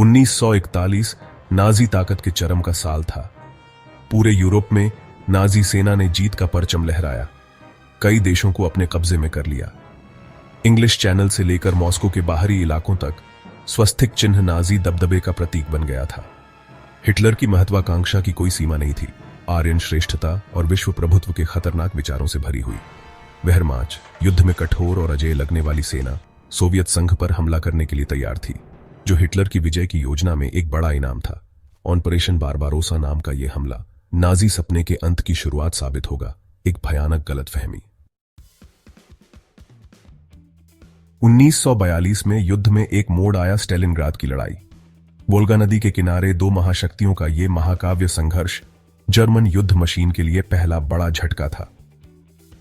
1941 Nazi ताकत के चरम का साल था। पूरे यूरोप में नाजी सेना ने जीत का परचम लहराया, कई देशों को अपने कब्जे में कर लिया। इंग्लिश चैनल से लेकर मॉस्को के बाहरी इलाकों तक स्वस्तिक चिन्ह नाजी दबदबे का प्रतीक बन गया था। हिटलर की महत्वाकांक्षा की कोई सीमा नहीं थी। आर्यन श्रेष्ठता और विश्व प्रभुत्व के खतरनाक विचारों से भरी हुई वेहरमाच युद्ध में कठोर और अजेय लगने वाली सेना सोवियत संघ पर हमला करने के लिए तैयार थी, जो हिटलर की विजय की योजना में एक बड़ा इनाम था। ऑपरेशन बारबारोसा नाम का यह हमला नाजी सपने के अंत की शुरुआत साबित होगा, एक भयानक गलतफहमी। 1942 में युद्ध में एक मोड़ आया स्टेलिनग्राद की लड़ाई। वोल्गा नदी के किनारे दो महाशक्तियों का यह महाकाव्य संघर्ष जर्मन युद्ध मशीन के लिए पहला बड़ा झटका था,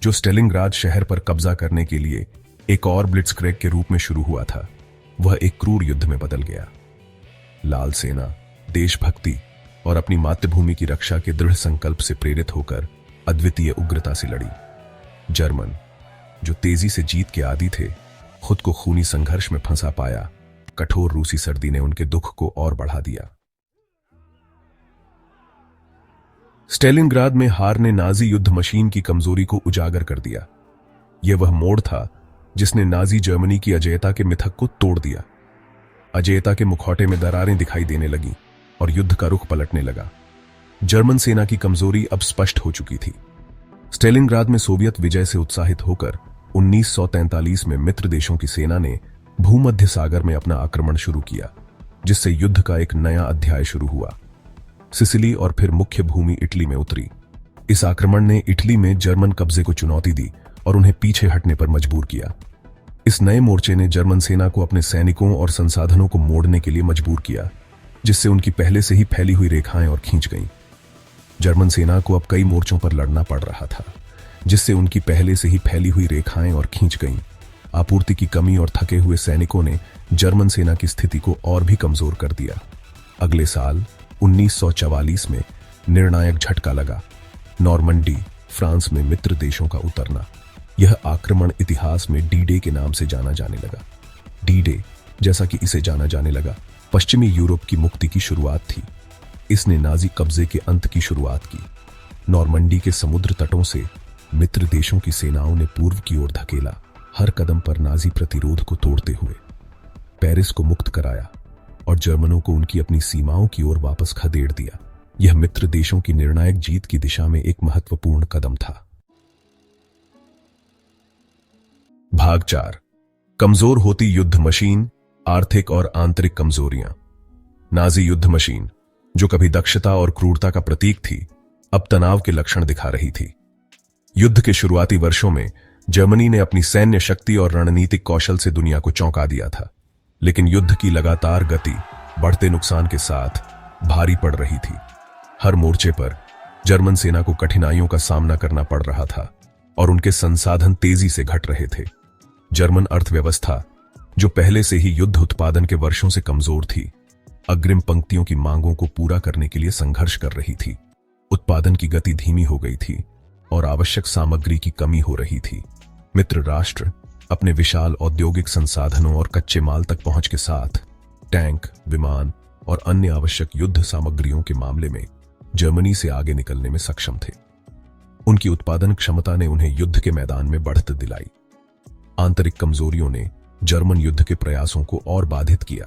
जो स्टेलिनग्राद शहर पर कब्जा करने के लिए एक और ब्लिट्जक्रेग के रूप में शुरू हुआ था, वह एक क्रूर युद्ध में बदल गया। लाल सेना देशभक्ति और अपनी मातृभूमि की रक्षा के दृढ़ संकल्प से प्रेरित होकर अद्वितीय उग्रता से लड़ी। जर्मन, जो तेजी से जीत के आदी थे, खुद को खूनी संघर्ष में फंसा पाया। कठोर रूसी सर्दी ने उनके दुख को और बढ़ा दिया। स्टेलिनग्राद में हार ने नाजी युद्ध मशीन की कमजोरी को उजागर कर दिया। यह वह मोड़ था जिसने नाजी जर्मनी की अजेयता के मिथक को तोड़ दिया। अजेयता के मुखौटे में दरारें दिखाई देने लगीं और युद्ध का रुख पलटने लगा। जर्मन सेना की कमजोरी अब स्पष्ट हो चुकी थी। स्टेलिनग्राद में सोवियत विजय से उत्साहित होकर 1943 में मित्र देशों की सेना ने भूमध्य सागर में अपना आक्रमण शुरू किया, जिससे युद्ध का एक नया अध्याय शुरू हुआ। सिसिली और फिर मुख्य भूमि इटली में उतरी। इस आक्रमण ने इटली में जर्मन कब्जे को चुनौती दी और उन्हें पीछे हटने पर मजबूर किया। इस नए मोर्चे ने जर्मन सेना को अपने सैनिकों और संसाधनों को मोड़ने के लिए मजबूर किया, जिससे उनकी पहले से ही फैली हुई रेखाएं और खींच गईं। जर्मन सेना को अब कई मोर्चों पर लड़ना पड़ रहा था, जिससे उनकी पहले से ही फैली हुई रेखाएं और खींच गईं। आपूर्ति की कमी और थके हुए सैनिकों ने जर्मन सेना की स्थिति को और भी कमजोर कर दिया। अगले साल 1944 में निर्णायक झटका लगा। नॉर्मंडी, फ्रांस में मित्र देशों का उतरना। यह आक्रमण इतिहास में डी डे के नाम से जाना जाने लगा। डी डे, जैसा कि इसे जाना जाने लगा, पश्चिमी यूरोप की मुक्ति की शुरुआत थी। इसने नाजी कब्जे के अंत की शुरुआत की। नॉर्मंडी के समुद्र तटों से मित्र देशों की सेनाओं ने पूर्व की ओर धकेला, हर कदम पर नाजी प्रतिरोध को तोड़ते हुए। पेरिस को मुक्त कराया और जर्मनों को उनकी अपनी सीमाओं की ओर वापस खदेड़ दिया। यह मित्र देशों की निर्णायक जीत की दिशा में एक महत्वपूर्ण कदम था। भाग 4, कमजोर होती युद्ध मशीन, आर्थिक और आंतरिक कमजोरियां। नाजी युद्ध मशीन, जो कभी दक्षता और क्रूरता का प्रतीक थी, अब तनाव के लक्षण दिखा रही थी। युद्ध के शुरुआती वर्षों में जर्मनी ने अपनी सैन्य शक्ति और रणनीतिक कौशल से दुनिया को चौंका दिया था, लेकिन युद्ध की लगातार गति बढ़ते नुकसान के साथ भारी पड़ रही थी। हर मोर्चे पर जर्मन सेना को कठिनाइयों का सामना करना पड़ रहा था और उनके संसाधन तेजी से घट रहे थे। जर्मन अर्थव्यवस्था, जो पहले से ही युद्ध उत्पादन के वर्षों से कमजोर थी, अग्रिम पंक्तियों की मांगों को पूरा करने के लिए संघर्ष कर रही थी। उत्पादन की गति धीमी हो गई थी और आवश्यक सामग्री की कमी हो रही थी। मित्र राष्ट्र अपने विशाल औद्योगिक संसाधनों और कच्चे माल तक पहुंच के साथ टैंक, विमान और अन्य आवश्यक युद्ध सामग्रियों के मामले में जर्मनी से आगे निकलने में सक्षम थे। उनकी उत्पादन क्षमता ने उन्हें युद्ध के मैदान में बढ़त दिलाई। आंतरिक कमजोरियों ने जर्मन युद्ध के प्रयासों को और बाधित किया।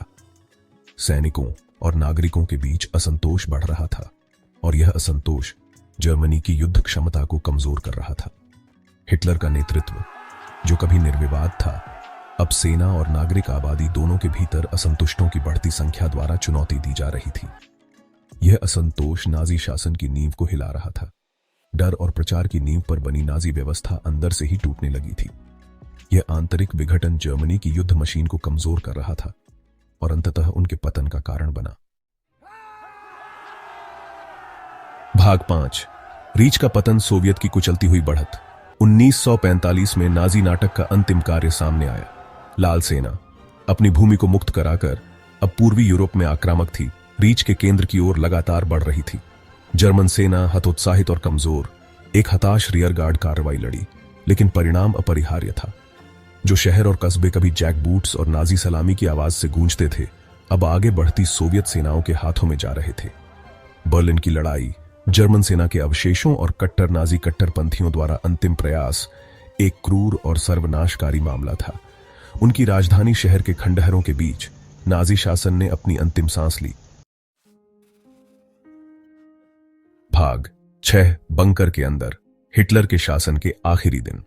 सैनिकों और नागरिकों के बीच असंतोष बढ़ रहा था और यह असंतोष जर्मनी की युद्ध क्षमता को कमजोर कर रहा था। हिटलर का नेतृत्व, जो कभी निर्विवाद था, अब सेना और नागरिक आबादी दोनों के भीतर असंतुष्टों की बढ़ती संख्या द्वारा चुनौती दी जा रही थी। यह असंतोष नाजी शासन की नींव को हिला रहा था। डर और प्रचार की नींव पर बनी नाजी व्यवस्था अंदर से ही टूटने लगी थी। यह आंतरिक विघटन जर्मनी की युद्ध मशीन को कमजोर कर रहा था और अंततः उनके पतन का कारण बना। भाग 5, रीच का पतन, सोवियत की कुचलती हुई बढ़त। 1945 में नाजी नाटक का अंतिम कार्य सामने आया। लाल सेना अपनी भूमि को मुक्त कराकर अब पूर्वी यूरोप में आक्रामक थी, रीच के केंद्र की ओर लगातार बढ़ रही थी। जर्मन सेना हतोत्साहित और कमजोर एक हताश रियरगार्ड कार्रवाई लड़ी, लेकिन परिणाम अपरिहार्य था। जो शहर और कस्बे कभी जैक बूट्स और नाजी सलामी की आवाज से गूंजते थे, अब आगे बढ़ती सोवियत सेनाओं के हाथों में जा रहे थे। बर्लिन की लड़ाई जर्मन सेना के अवशेषों और कट्टर नाजी कट्टरपंथियों द्वारा अंतिम प्रयास एक क्रूर और सर्वनाशकारी मामला था। उनकी राजधानी शहर के खंडहरों के बीच नाजी शासन ने अपनी अंतिम सांस ली। भाग 6 बंकर के अंदर हिटलर के शासन के आखिरी दिन।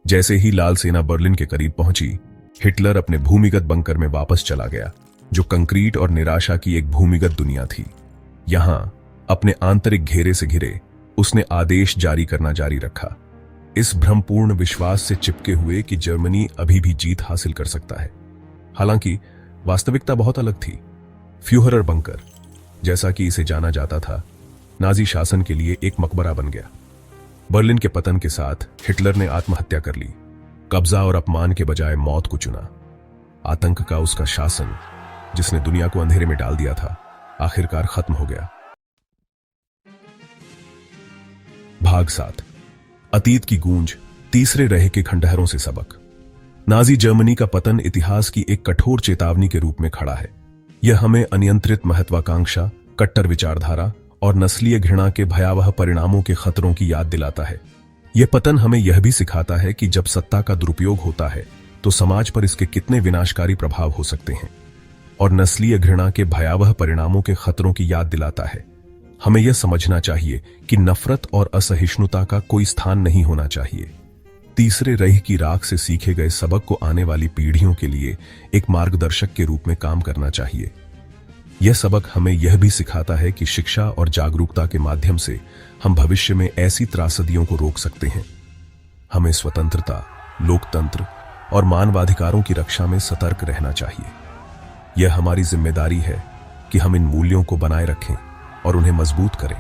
जैसे ही लाल सेना बर्लिन के करीब पहुंची, हिटलर अपने भूमिगत बंकर में वापस चला गया, जो कंक्रीट और निराशा की एक भूमिगत दुनिया थी। यहां अपने आंतरिक घेरे से घिरे उसने आदेश जारी करना जारी रखा, इस भ्रमपूर्ण विश्वास से चिपके हुए कि जर्मनी अभी भी जीत हासिल कर सकता है। हालांकि वास्तविकता बहुत अलग थी। फ्यूहरर बंकर, जैसा कि इसे जाना जाता था, नाजी शासन के लिए एक मकबरा बन गया। बर्लिन के पतन के साथ हिटलर ने आत्महत्या कर ली। कब्जा और अपमान के बजाय मौत को चुना। आतंक का उसका शासन, जिसने दुनिया को अंधेरे में डाल दिया था, आखिरकार खत्म हो गया। भाग 7 अतीत की गूंज, तीसरे रह के खंडहरों से सबक। नाजी जर्मनी का पतन इतिहास की एक कठोर चेतावनी के रूप में खड़ा है। यह हमें अनियंत्रित महत्वाकांक्षा, कट्टर विचारधारा और नस्लीय घृणा के भयावह परिणामों के खतरों की याद दिलाता है। यह पतन हमें यह भी सिखाता है कि जब सत्ता का दुरुपयोग होता है तो समाज पर इसके कितने विनाशकारी प्रभाव हो सकते हैं, और नस्लीय घृणा के भयावह परिणामों के खतरों की याद दिलाता है। हमें यह समझना चाहिए कि नफरत और असहिष्णुता का कोई स्थान नहीं होना चाहिए। तीसरे रह की राख से सीखे गए सबक को आने वाली पीढ़ियों के लिए एक मार्गदर्शक के रूप में काम करना चाहिए। यह सबक हमें यह भी सिखाता है कि शिक्षा और जागरूकता के माध्यम से हम भविष्य में ऐसी त्रासदियों को रोक सकते हैं। हमें स्वतंत्रता, लोकतंत्र और मानवाधिकारों की रक्षा में सतर्क रहना चाहिए। यह हमारी जिम्मेदारी है कि हम इन मूल्यों को बनाए रखें और उन्हें मजबूत करें,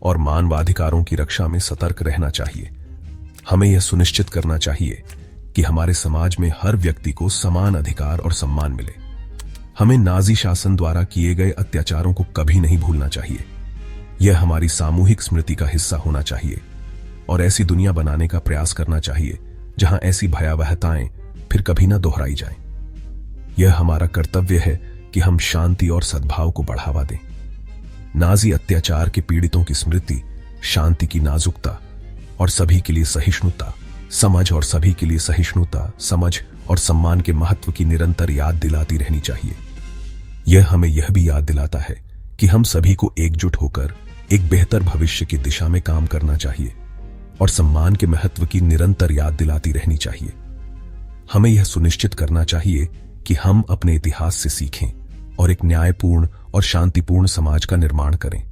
और मानवाधिकारों की रक्षा में सतर्क रहना चाहिए। हमें यह सुनिश्चित करना चाहिए कि हमारे समाज में हर व्यक्ति को समान अधिकार और सम्मान मिले। हमें नाजी शासन द्वारा किए गए अत्याचारों को कभी नहीं भूलना चाहिए। यह हमारी सामूहिक स्मृति का हिस्सा होना चाहिए, और ऐसी दुनिया बनाने का प्रयास करना चाहिए जहां ऐसी भयावहताएं फिर कभी न दोहराई जाएं। यह हमारा कर्तव्य है कि हम शांति और सद्भाव को बढ़ावा दें। नाजी अत्याचार के पीड़ितों की स्मृति, शांति की नाजुकता और सभी के लिए सहिष्णुता, समझ और सभी के लिए सहिष्णुता, समझ और सम्मान के महत्व की निरंतर याद दिलाती रहनी चाहिए। यह हमें यह भी याद दिलाता है कि हम सभी को एकजुट होकर एक बेहतर भविष्य की दिशा में काम करना चाहिए, और सम्मान के महत्व की निरंतर याद दिलाती रहनी चाहिए। हमें यह सुनिश्चित करना चाहिए कि हम अपने इतिहास से सीखें और एक न्यायपूर्ण और शांतिपूर्ण समाज का निर्माण करें।